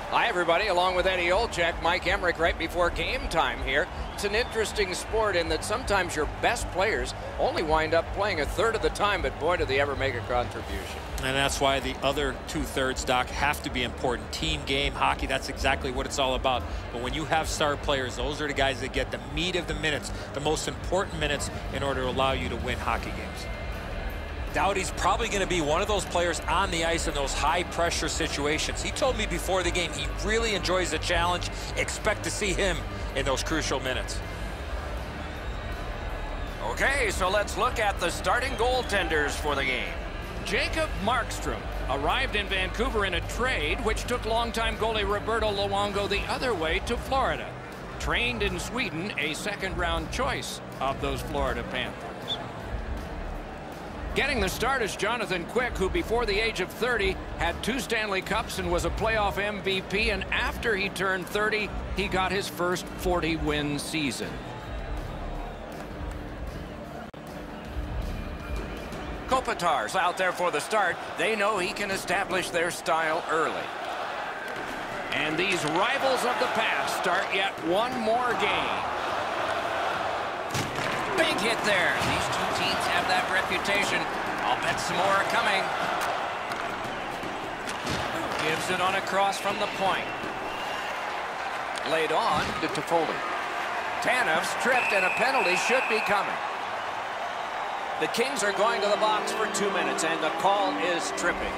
Hi, everybody. Along with Eddie Olczyk, Mike Emmerich right before game time here. It's an interesting sport in that sometimes your best players only wind up playing a third of the time, but boy, do they ever make a contribution. And that's why the other two-thirds, Doc, have to be important. Team game, hockey, that's exactly what it's all about. But when you have star players, those are the guys that get the meat of the minutes, the most important minutes in order to allow you to win hockey games. Doughty's probably going to be one of those players on the ice in those high-pressure situations. He told me before the game he really enjoys the challenge. Expect to see him in those crucial minutes. Okay, so let's look at the starting goaltenders for the game. Jacob Markstrom arrived in Vancouver in a trade which took longtime goalie Roberto Luongo the other way to Florida. Trained in Sweden, a second-round choice of those Florida Panthers. Getting the start is Jonathan Quick, who before the age of 30 had 2 Stanley Cups and was a playoff MVP, and after he turned 30, he got his first 40-win season. Kopitar's out there for the start. They know he can establish their style early. And these rivals of the past start yet one more game. Big hit there. These two teams have that reputation. I'll bet some more are coming. Gives it on across from the point. Laid on to Toffoli. Tanev's tripped and a penalty should be coming. The Kings are going to the box for 2 minutes and the call is tripping.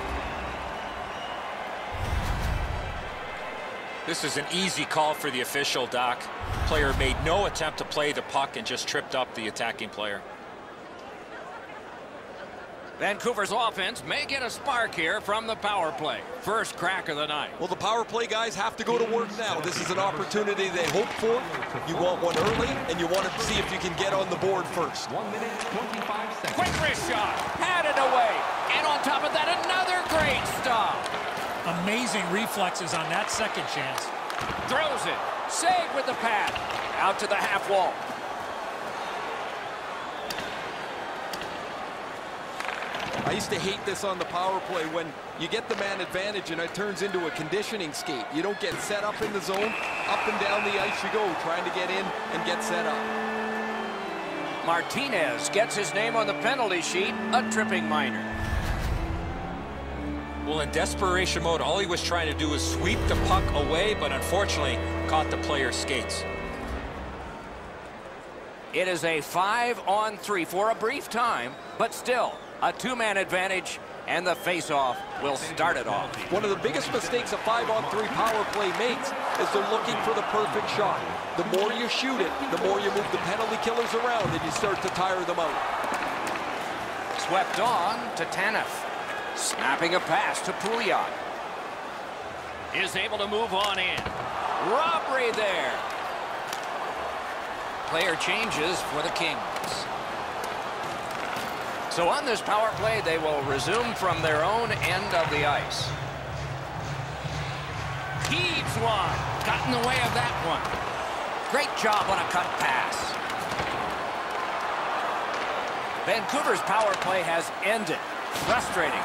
This is an easy call for the official, Doc. Player made no attempt to play the puck and just tripped up the attacking player. Vancouver's offense may get a spark here from the power play. First crack of the night. Well, the power play guys have to go to work now. This is an opportunity they hope for. You want one early, and you want to see if you can get on the board first. 1 minute, 25 seconds. Quick wrist shot. Had it away. And on top of that, another great stop. Amazing reflexes on that second chance. Throws it. Saved with the pad. Out to the half wall. I used to hate this on the power play when you get the man advantage and it turns into a conditioning skate. You don't get set up in the zone. Up and down the ice you go, trying to get in and get set up. Martinez gets his name on the penalty sheet, a tripping minor. Well, in desperation mode, all he was trying to do was sweep the puck away, but unfortunately caught the player's skates. It is a 5-on-3 for a brief time, but still a 2-man advantage, and the face-off will start it off. One of the biggest mistakes a 5-on-3 power play makes is they're looking for the perfect shot. The more you shoot it, the more you move the penalty killers around and you start to tire them out. Swept on to Tanev. Snapping a pass to Pouliot. Is able to move on in. Robbery there. Player changes for the Kings. So on this power play, they will resume from their own end of the ice. Heaves one. Got in the way of that one. Great job on a cut pass. Vancouver's power play has ended. Frustrating.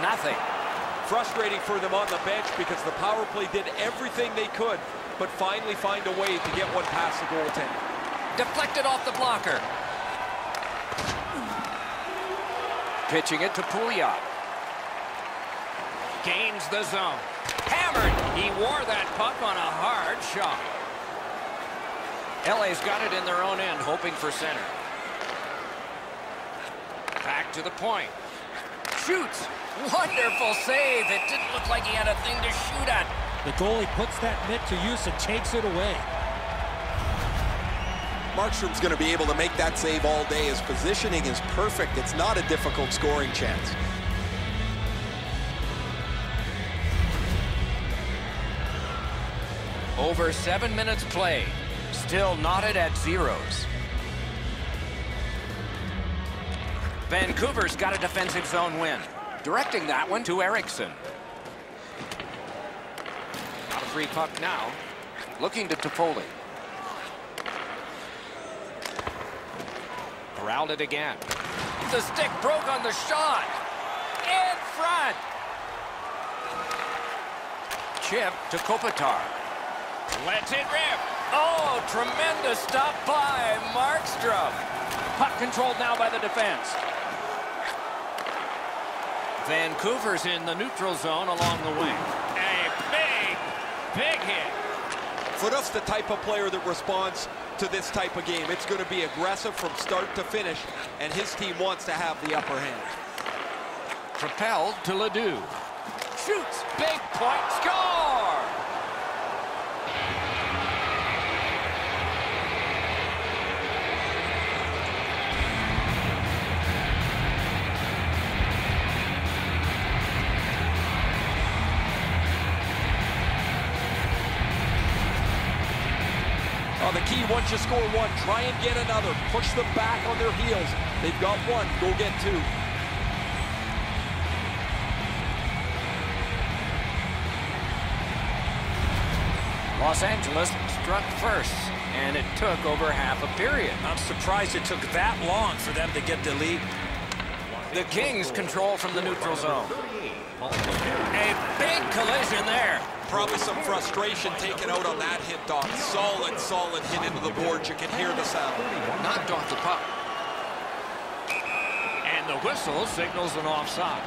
Nothing. Frustrating for them on the bench because the power play did everything they could, but finally find a way to get one past the goaltender. Deflected off the blocker. Pitching it to Pouliot. Gains the zone. Hammered. He wore that puck on a hard shot. LA's got it in their own end, hoping for center. Back to the point. Shoots. Wonderful save. It didn't look like he had a thing to shoot at. The goalie puts that mitt to use and takes it away. Markstrom's going to be able to make that save all day. His positioning is perfect. It's not a difficult scoring chance. Over 7 minutes played. Still knotted at zeros. Vancouver's got a defensive zone win. Directing that one to Eriksson. Got a free puck now. Looking to Toffoli. Corralled it again. The stick broke on the shot. In front. chip to Kopitar. Lets it rip. Oh, tremendous stop by Markstrom. Puck controlled now by the defense. Vancouver's in the neutral zone along the wing. A big hit. Footoff's the type of player that responds to this type of game. It's going to be aggressive from start to finish, and his team wants to have the upper hand. Propelled to Ledoux. Shoots. Big point. Score! Oh, the key, once you score one, try and get another. Push them back on their heels. They've got one. Go get two. Los Angeles struck first, and it took over half a period. I'm surprised it took that long for them to get the lead. The Kings control from the neutral zone. A big collision there. Probably some frustration taken out on that hit, Doc. Solid hit into the boards. You can hear the sound. Knocked off the puck. And the whistle signals an offside.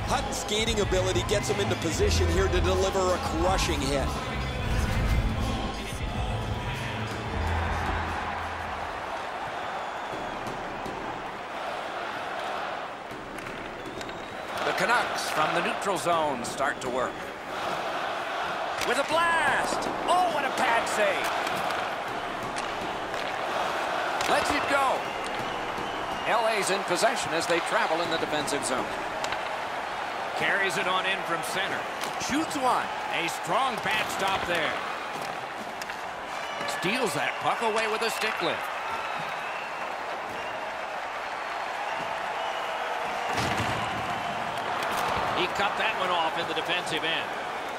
Hutton's skating ability gets him into position here to deliver a crushing hit. The Canucks from the neutral zone start to work. With a blast! Oh, what a pad save! Lets it go. LA's in possession as they travel in the defensive zone. Carries it on in from center. Shoots one. A strong pad stop there. Steals that puck away with a stick lift. He cut that one off in the defensive end.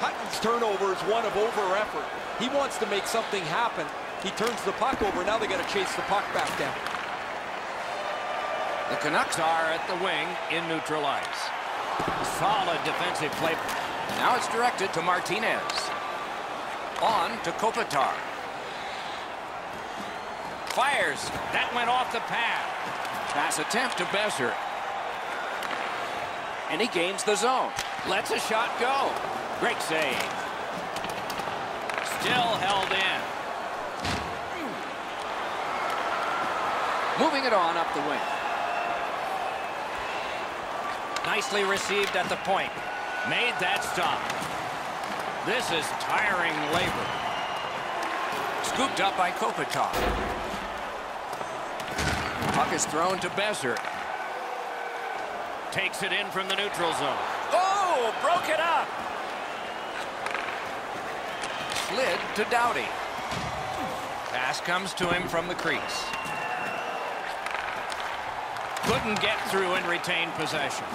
Hutton's turnover is one of over-effort. He wants to make something happen. He turns the puck over. Now they got to chase the puck back down. The Canucks are at the wing in neutral ice. Solid defensive play. Now it's directed to Martinez. On to Kopitar. Fires. That went off the pad. Pass attempt to Besser. And he gains the zone. Lets a shot go. Great save. Still held in. Moving it on up the wing. Nicely received at the point. Made that stop. This is tiring labor. Scooped up by Kopitar. Puck is thrown to Besser. Takes it in from the neutral zone. Oh, broke it up. Slid to Doughty. Pass comes to him from the crease. Couldn't get through and retain possession.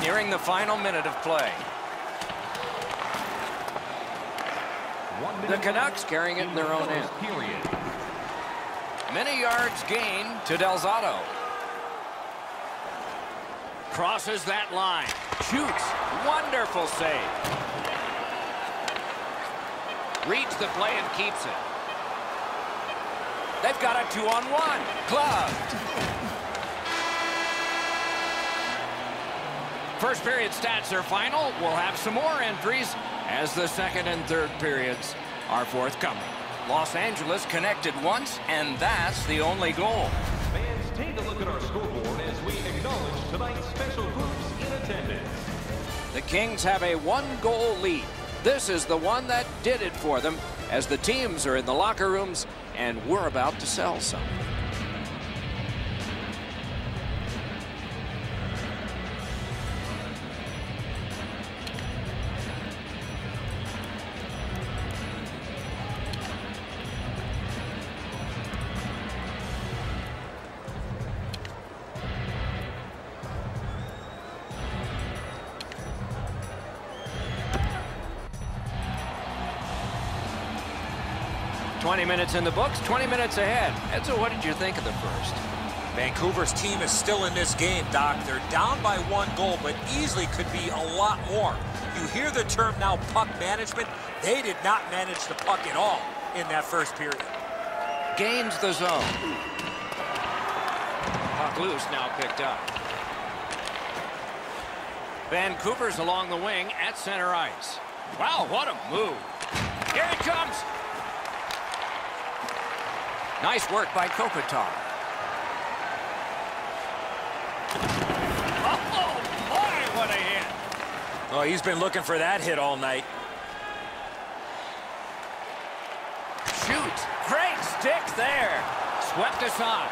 Nearing the final minute of play. The Canucks carrying it in their own end. Many yards gained to Delzato. Crosses that line. Shoots. Wonderful save. Reads the play and keeps it. They've got a 2-on-1. Gloved. First period stats are final. We'll have some more entries as the second and third periods are forthcoming. Los Angeles connected once, and that's the only goal. Fans, take a look at our scoreboard as we acknowledge tonight's special groups in attendance. The Kings have a one-goal lead. This is the one that did it for them as the teams are in the locker rooms and we're about to sell some. .20 minutes in the books, 20 minutes ahead. And so what did you think of the first? Vancouver's team is still in this game, Doc. They're down by 1 goal, but easily could be a lot more. You hear the term now, puck management. They did not manage the puck at all in that first period. Gains the zone. Puck loose, now picked up. Vancouver's along the wing at center ice. Wow, what a move. Here it comes. Nice work by Kopitar. Oh, my, what a hit. Oh, he's been looking for that hit all night. Shoots. Great stick there. Swept aside.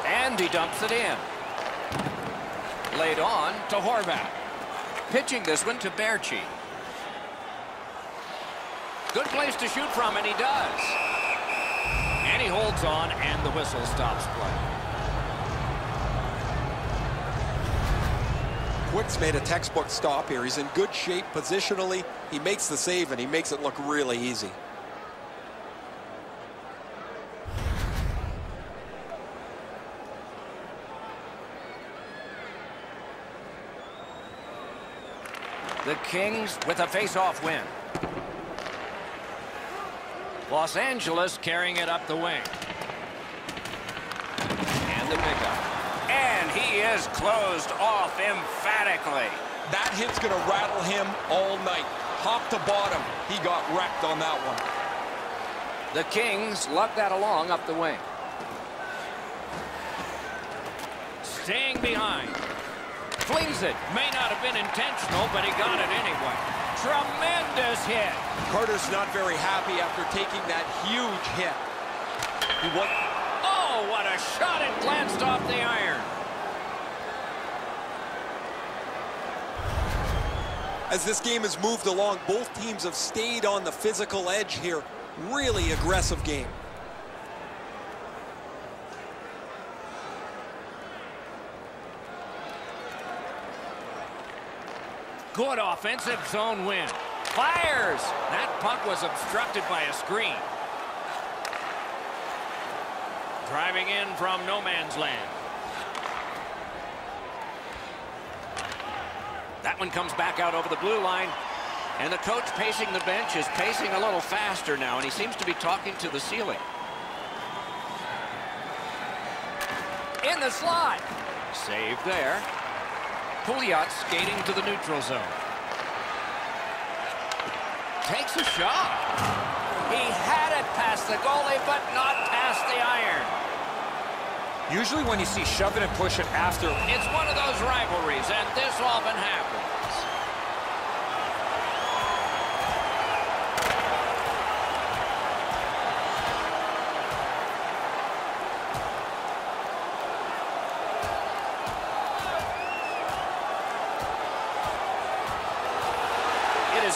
And he dumps it in. Laid on to Horvat. Pitching this one to Berchi. Good place to shoot from, and he does. And he holds on, and the whistle stops play. Quick's made a textbook stop here. He's in good shape positionally. He makes the save, and he makes it look really easy. The Kings with a face-off win. Los Angeles carrying it up the wing. And the pickup. And he is closed off emphatically. That hit's going to rattle him all night. Top to bottom, he got wrecked on that one. The Kings lug that along up the wing. Staying behind. Flings it. May not have been intentional, but he got it anyway. Tremendous hit. Carter's not very happy after taking that huge hit. Oh, what a shot. It glanced off the iron. As this game has moved along, both teams have stayed on the physical edge here. Really aggressive game. Good offensive zone win. Fires. That puck was obstructed by a screen. Driving in from no man's land. That one comes back out over the blue line. And the coach pacing the bench is pacing a little faster now, and he seems to be talking to the ceiling. In the slot. Save there. Pouliot skating to the neutral zone. Takes a shot. He had it past the goalie, but not past the iron. Usually when you see shove it and push it after. It's one of those rivalries, and this often happens.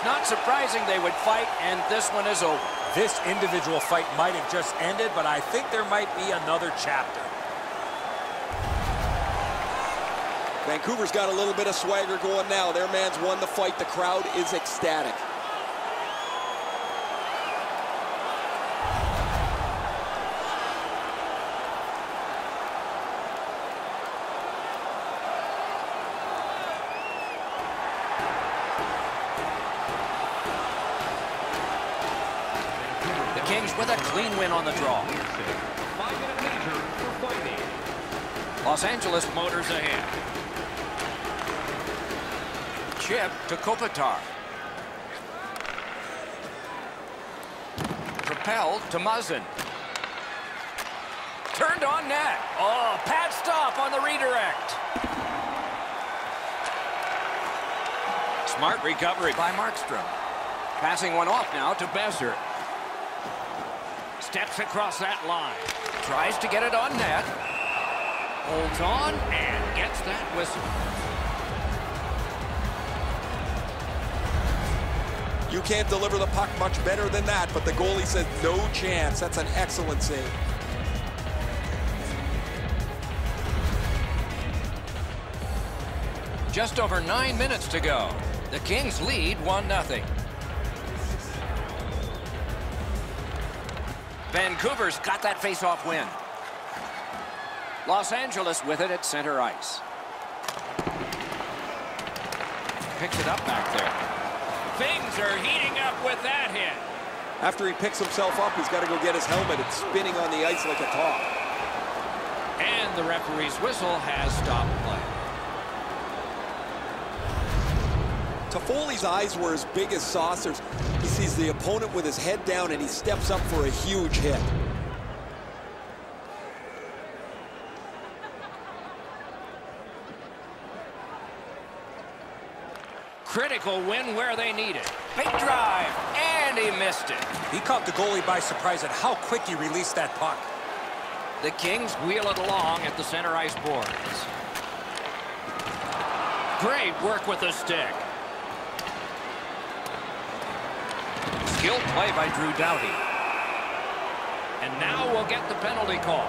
Not surprising they would fight, and this one is over. This individual fight might have just ended, but I think there might be another chapter. Vancouver's got a little bit of swagger going now. Their man's won the fight. The crowd is ecstatic. With a clean win on the draw. 5-minute major for fighting. Los Angeles motors ahead. Chip to Kopitar. Propelled to Muzzin. Turned on net. Oh, pad stop on the redirect. Smart recovery by Markstrom. Passing one off now to Besser. Steps across that line. Tries to get it on net. Holds on and gets that whistle. You can't deliver the puck much better than that, but the goalie says no chance. That's an excellent save. Just over 9 minutes to go. The Kings lead 1-0. Vancouver's got that face-off win. Los Angeles with it at center ice. Picks it up back there. Things are heating up with that hit. After he picks himself up, he's got to go get his helmet. It's spinning on the ice like a top. And the referee's whistle has stopped play. Toffoli's eyes were as big as saucers. He sees the opponent with his head down, and he steps up for a huge hit. Critical win where they need it. Big drive, and he missed it. He caught the goalie by surprise at how quick he released that puck. The Kings wheel it along at the center ice boards. Great work with the stick. Skilled play by Drew Doughty. And now we'll get the penalty call.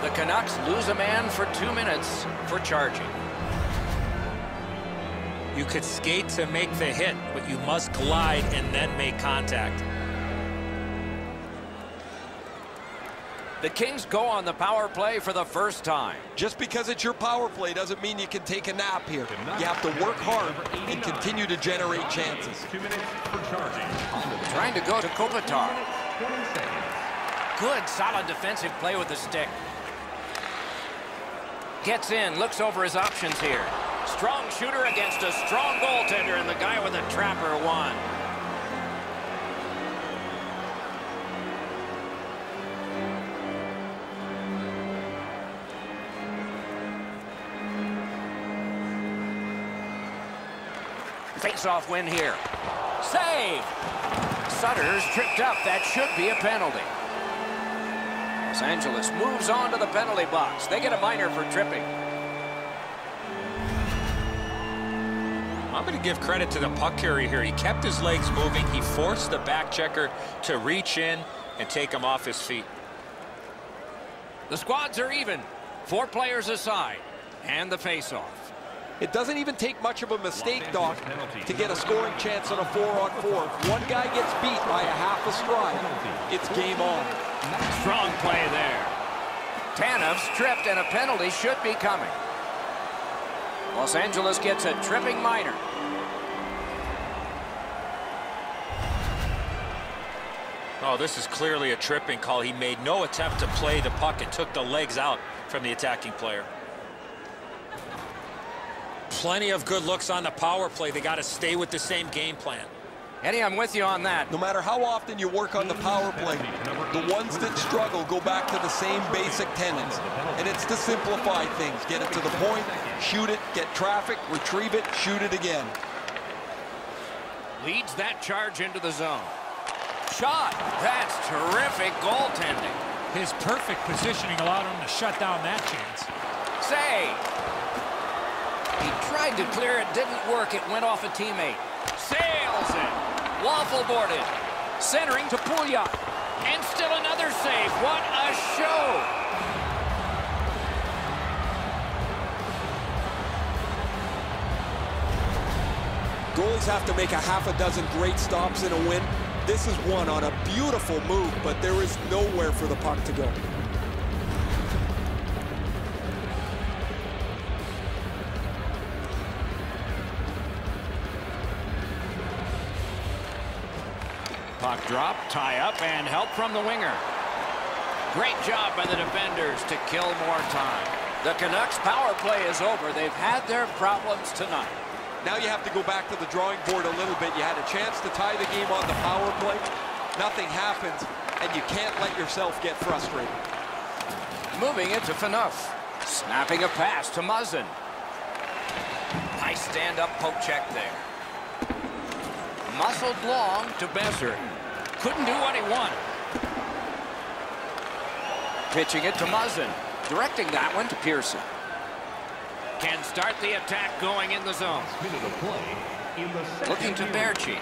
The Canucks lose a man for 2 minutes for charging. You could skate to make the hit, but you must glide and then make contact. The Kings go on the power play for the first time. Just because it's your power play doesn't mean you can take a nap here. You have to work hard and continue to generate chances. 2 minutes for charging. Trying to go to Kopitar. Good, solid defensive play with the stick. Gets in, looks over his options here. Strong shooter against a strong goaltender, and the guy with a trapper won. Face-off win here. Save! Sutter's tripped up. That should be a penalty. Los Angeles moves on to the penalty box. They get a minor for tripping. I'm going to give credit to the puck carrier here. He kept his legs moving. He forced the back checker to reach in and take him off his feet. The squads are even. 4 players aside. And the face-off. It doesn't even take much of a mistake, Doc, to get a scoring chance on a 4-on-4. If one guy gets beat by a half a stride, it's game on. Strong play there. Tanev's tripped, and a penalty should be coming. Los Angeles gets a tripping minor. Oh, this is clearly a tripping call. He made no attempt to play the puck and took the legs out from the attacking player. Plenty of good looks on the power play. They got to stay with the same game plan. Eddie, I'm with you on that. No matter how often you work on the power play, the ones that struggle go back to the same basic tenets. And it's to simplify things. Get it to the point, shoot it, get traffic, retrieve it, shoot it again. Leads that charge into the zone. Shot. That's terrific goaltending. His perfect positioning allowed him to shut down that chance. Save. He tried to clear it, didn't work. It went off a teammate. Sails it. Waffle boarded. Centering to Puglia. And still another save. What a show. Goalies have to make a half a dozen great stops in a win. This is one on a beautiful move, but there is nowhere for the puck to go. Puck drop, tie up, and help from the winger. Great job by the defenders to kill more time. The Canucks power play is over. They've had their problems tonight. Now you have to go back to the drawing board a little bit. You had a chance to tie the game on the power play. Nothing happens, and you can't let yourself get frustrated. Moving it to Phaneuf. Snapping a pass to Muzzin. Nice stand-up poke check there. Muscled long to Besser. Couldn't do what he wanted. Pitching it to Muzzin. Directing that one to Pearson. Can start the attack going in the zone. Minute of play in the second Looking to period. Berchi.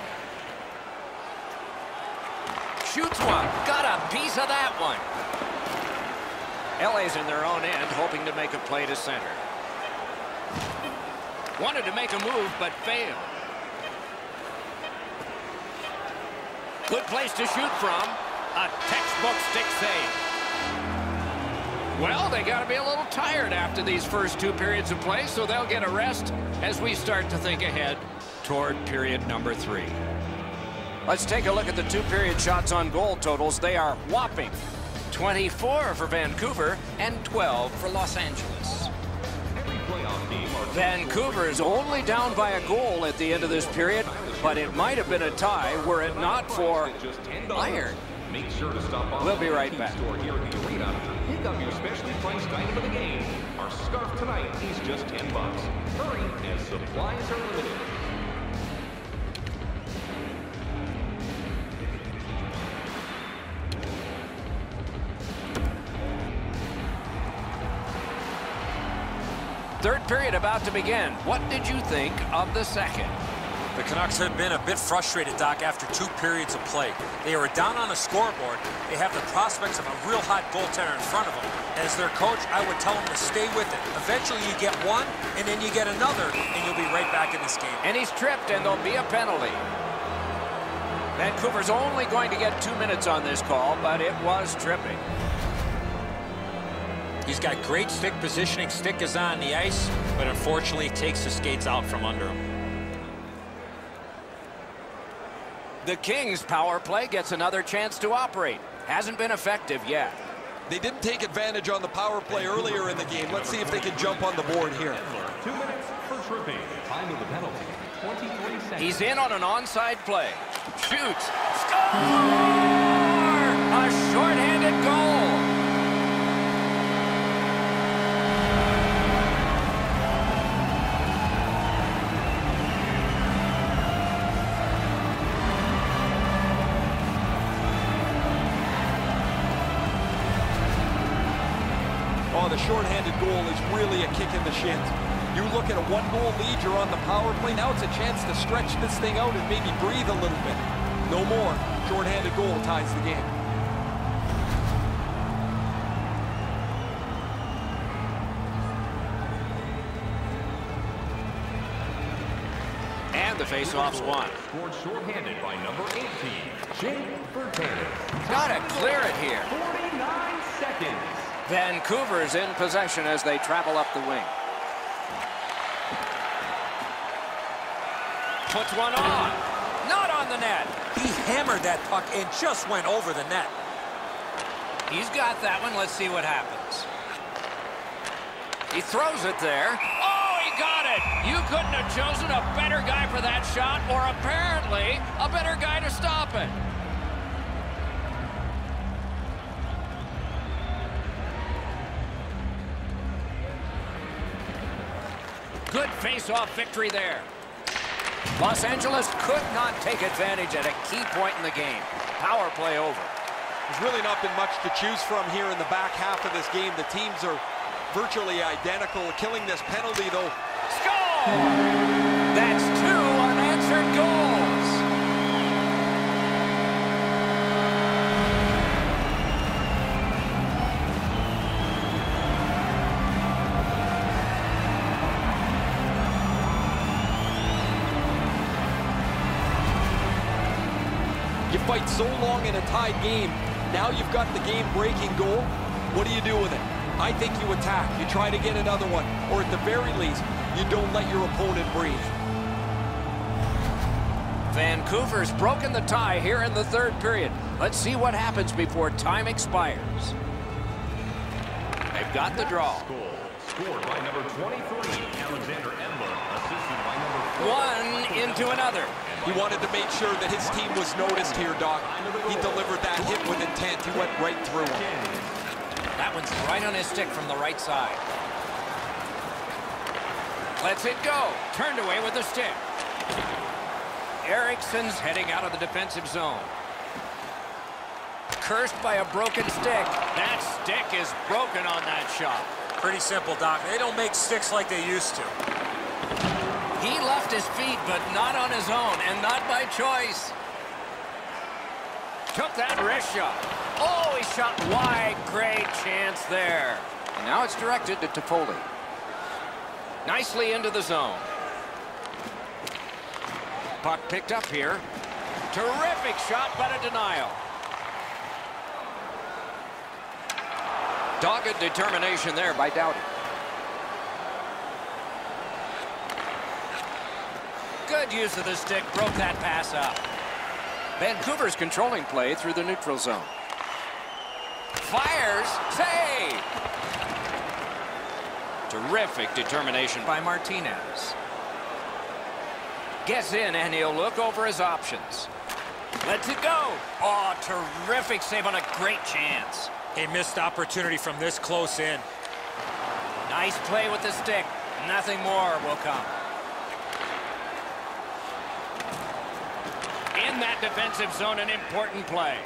Shoots one. Got a piece of that one. LA's in their own end, hoping to make a play to center. Wanted to make a move, but failed. Good place to shoot from. A textbook stick save. Well, they got to be a little tired after these first 2 periods of play, so they'll get a rest as we start to think ahead toward period number 3. Let's take a look at the 2-period shots on goal totals. They are whopping. 24 for Vancouver and 12 for Los Angeles. Vancouver is only down by a goal at the end of this period, but it might have been a tie were it not for iron. Make sure to stop by. We'll be right back. Store here at the arena. Pick up your specially priced item of the game. Our scarf tonight is just $10. Hurry, as supplies are limited. Third period about to begin. What did you think of the second? The Canucks have been a bit frustrated, Doc, after 2 periods of play. They were down on the scoreboard. They have the prospects of a real hot goaltender in front of them. As their coach, I would tell them to stay with it. Eventually you get one, and then you get another, and you'll be right back in this game. And he's tripped, and there'll be a penalty. Vancouver's only going to get 2 minutes on this call, but it was tripping. He's got great stick positioning. Stick is on the ice, but unfortunately takes the skates out from under him. The Kings' power play gets another chance to operate. Hasn't been effective yet. They didn't take advantage on the power play earlier in the game. Let's see if they can jump on the board here. 2 minutes for tripping. Time of the penalty, 23 seconds. He's in on an onside play. Shoots. Score! A shorthanded goal. Oh, the shorthanded goal is really a kick in the shins. You look at a 1-goal lead, you're on the power play. Now it's a chance to stretch this thing out and maybe breathe a little bit. No more. Shorthanded goal ties the game. And the faceoff's won. Scored shorthanded by number 18, Jake Furtanis. Gotta clear it here. 49 seconds. Vancouver's in possession as they travel up the wing. Puts one on. Not on the net. He hammered that puck and just went over the net. He's got that one. Let's see what happens. He throws it there. Oh, he got it. You couldn't have chosen a better guy for that shot, or apparently a better guy to stop it. Good face-off victory there. Los Angeles could not take advantage at a key point in the game. Power play over. There's really not been much to choose from here in the back half of this game. The teams are virtually identical. Killing this penalty, though. Score! That's 2 unanswered goals. You fight so long in a tied game. Now you've got the game-breaking goal. What do you do with it? I think you attack. You try to get another one. Or at the very least, you don't let your opponent breathe. Vancouver's broken the tie here in the third period. Let's see what happens before time expires. They've got the draw. Scored by number 23, Alexander Edler, assisted by number 4. One into another. He wanted to make sure that his team was noticed here, Doc. He delivered that hit with intent. He went right through him. That one's right on his stick from the right side. Lets it go. Turned away with the stick. Eriksson's heading out of the defensive zone. Cursed by a broken stick. That stick is broken on that shot. Pretty simple, Doc. They don't make sticks like they used to. He left his feet, but not on his own, and not by choice. Took that wrist shot. Oh, he shot wide. Great chance there. And now it's directed to Toffoli. Nicely into the zone. Puck picked up here. Terrific shot, but a denial. Dogged determination there by Doughty. Good use of the stick, broke that pass up. Vancouver's controlling play through the neutral zone. Fires, save! Terrific determination by Martinez. Gets in and he'll look over his options. Lets it go. Oh, terrific save on a great chance. A missed opportunity from this close in. Nice play with the stick. Nothing more will come. In that defensive zone, an important play.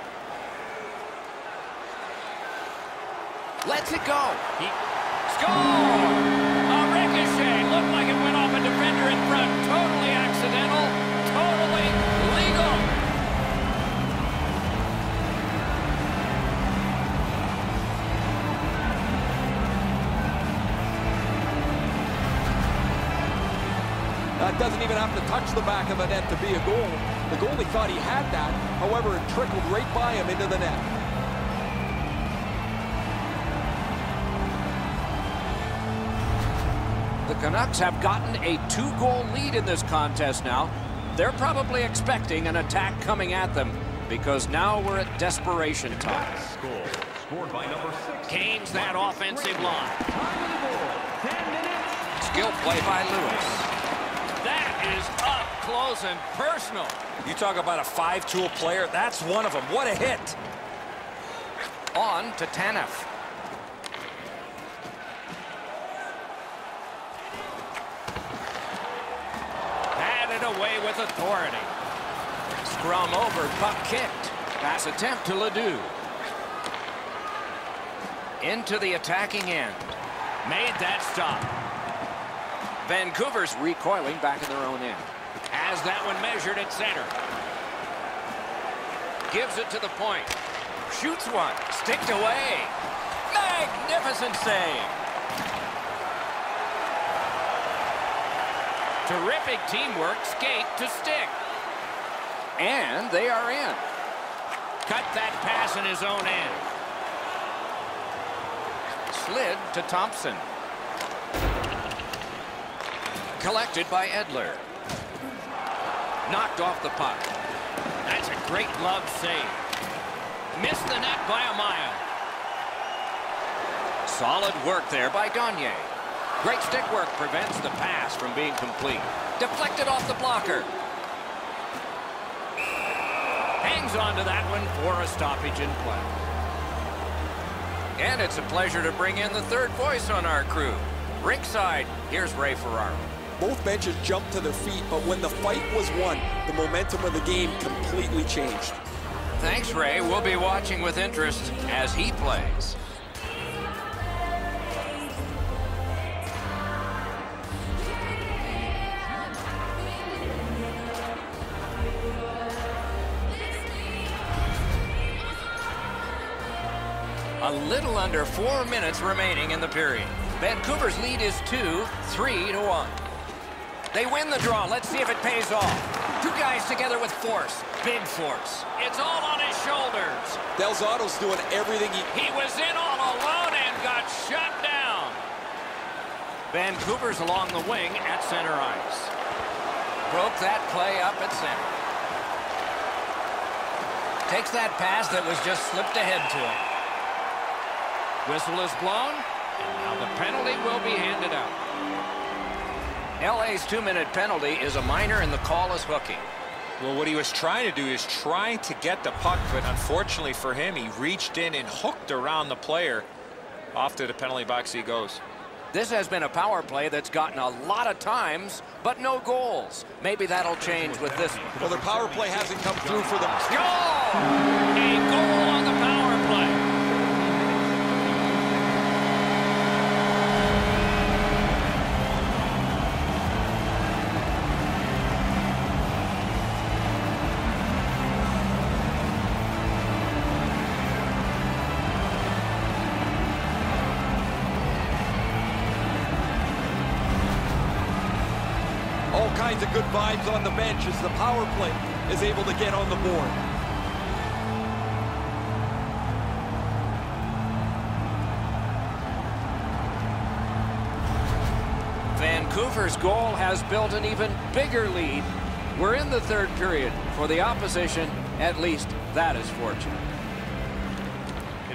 Lets it go. He score! A ricochet. Looked like it went off a defender in front. Totally accidental. Totally legal. That doesn't even have to touch the back of the net to be a goal. The goalie thought he had that. However, it trickled right by him into the net. The Canucks have gotten a 2-goal lead in this contest now. They're probably expecting an attack coming at them because now we're at desperation time. Scored by number 6. Gains that offensive line. 10 minutes. Skill play by Lewis. That is up close and personal. You talk about a 5-tool player, that's one of them. What a hit. On to Tanev. Batted away with authority. Scrum over, puck kicked. Pass attempt to Ledoux. Into the attacking end. Made that stop. Vancouver's recoiling back in their own end. Has that one measured at center. Gives it to the point. Shoots one. Sticked away. Magnificent save. Terrific teamwork, skate to stick. And they are in. Cut that pass in his own end. Slid to Thompson. Collected by Edler. Knocked off the puck. That's a great glove save. Missed the net by a mile. Solid work there by Gagne. Great stick work prevents the pass from being complete. Deflected off the blocker. Hangs on to that one for a stoppage in play. And it's a pleasure to bring in the third voice on our crew. Rinkside, here's Ray Ferraro. Both benches jumped to their feet, but when the fight was won, the momentum of the game completely changed. Thanks, Ray. We'll be watching with interest as he plays. A little under 4 minutes remaining in the period. Vancouver's lead is 2-3-1. They win the draw. Let's see if it pays off. Two guys together with force. Big force. It's all on his shoulders. Del Zotto's doing everything He was in all alone and got shut down. Vancouver's along the wing at center ice. Broke that play up at center. Takes that pass that was just slipped ahead to him. Whistle is blown, and now the penalty will be handed out. LA's 2-minute penalty is a minor, and the call is hooking. Well, what he was trying to do is trying to get the puck, but unfortunately for him, he reached in and hooked around the player. Off to the penalty box he goes. This has been a power play that's gotten a lot of times, but no goals. Maybe that'll change with this one. Well, their power play hasn't come through for them. Goal! A goal on the power play. All kinds of good vibes on the bench as the power play is able to get on the board. Vancouver's goal has built an even bigger lead. We're in the third period. For the opposition, at least that is fortunate.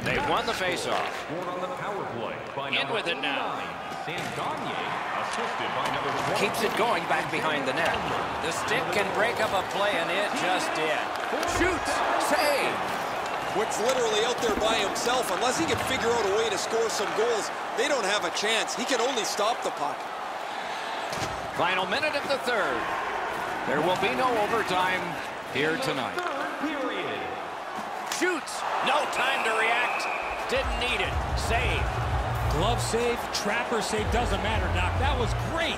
They've won the faceoff. Scored on the power play by In with it now. Assisted by number 12. Keeps it going back behind the net. The stick can break up a play, and it just did. Shoots. Save. Quick's literally out there by himself. Unless he can figure out a way to score some goals, they don't have a chance. He can only stop the puck. Final minute of the third. There will be no overtime here tonight. Period. Shoots. No time to react. Didn't need it. Save. Glove save, trapper save, doesn't matter, Doc. That was great.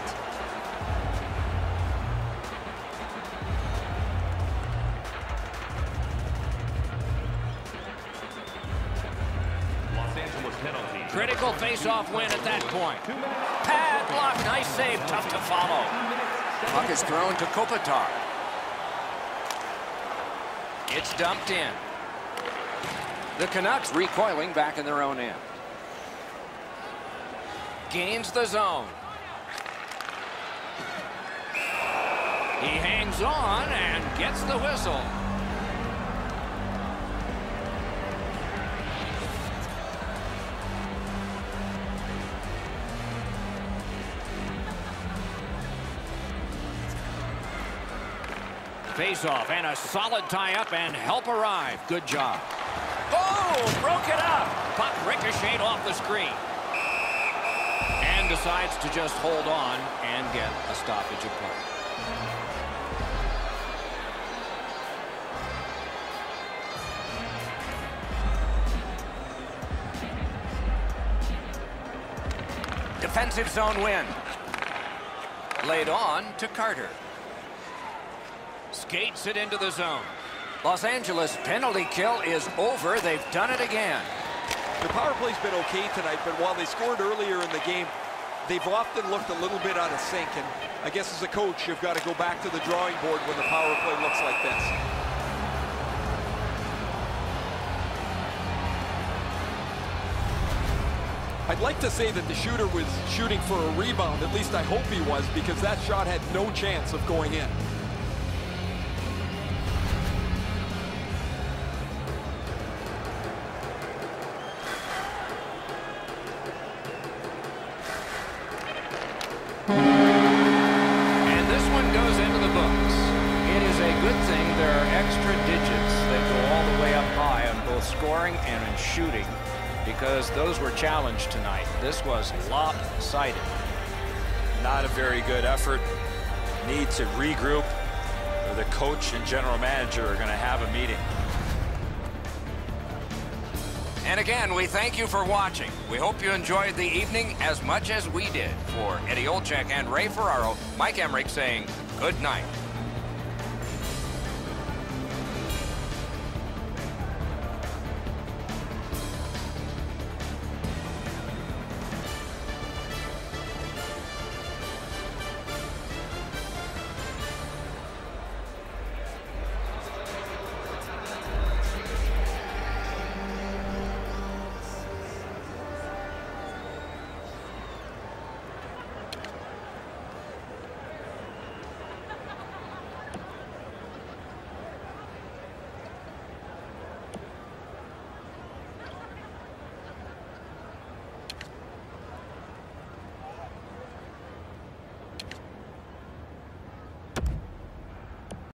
Los Angeles penalty. Critical face-off win at that point. Pad block. Nice save. Tough to follow. Puck is thrown to Kopitar. It's dumped in. The Canucks recoiling back in their own end. Gains the zone. He hangs on and gets the whistle. Face-off and a solid tie-up and help arrive. Good job. Oh, broke it up. Puck ricocheted off the screen. And decides to just hold on and get a stoppage of play. Defensive zone win. Laid on to Carter. Skates it into the zone. Los Angeles penalty kill is over. They've done it again. The power play's been okay tonight, but while they scored earlier in the game, they've often looked a little bit out of sync. And I guess as a coach, you've got to go back to the drawing board when the power play looks like this. I'd like to say that the shooter was shooting for a rebound. At least I hope he was, because that shot had no chance of going in. And this one goes into the books. It is a good thing there are extra digits that go all the way up high on both scoring and in shooting, because those were challenged tonight. This was lopsided. Not a very good effort. Need to regroup, or the coach and general manager are going to have a meeting. And again, we thank you for watching. We hope you enjoyed the evening as much as we did. For Eddie Olczyk and Ray Ferraro, Mike Emmerich saying good night.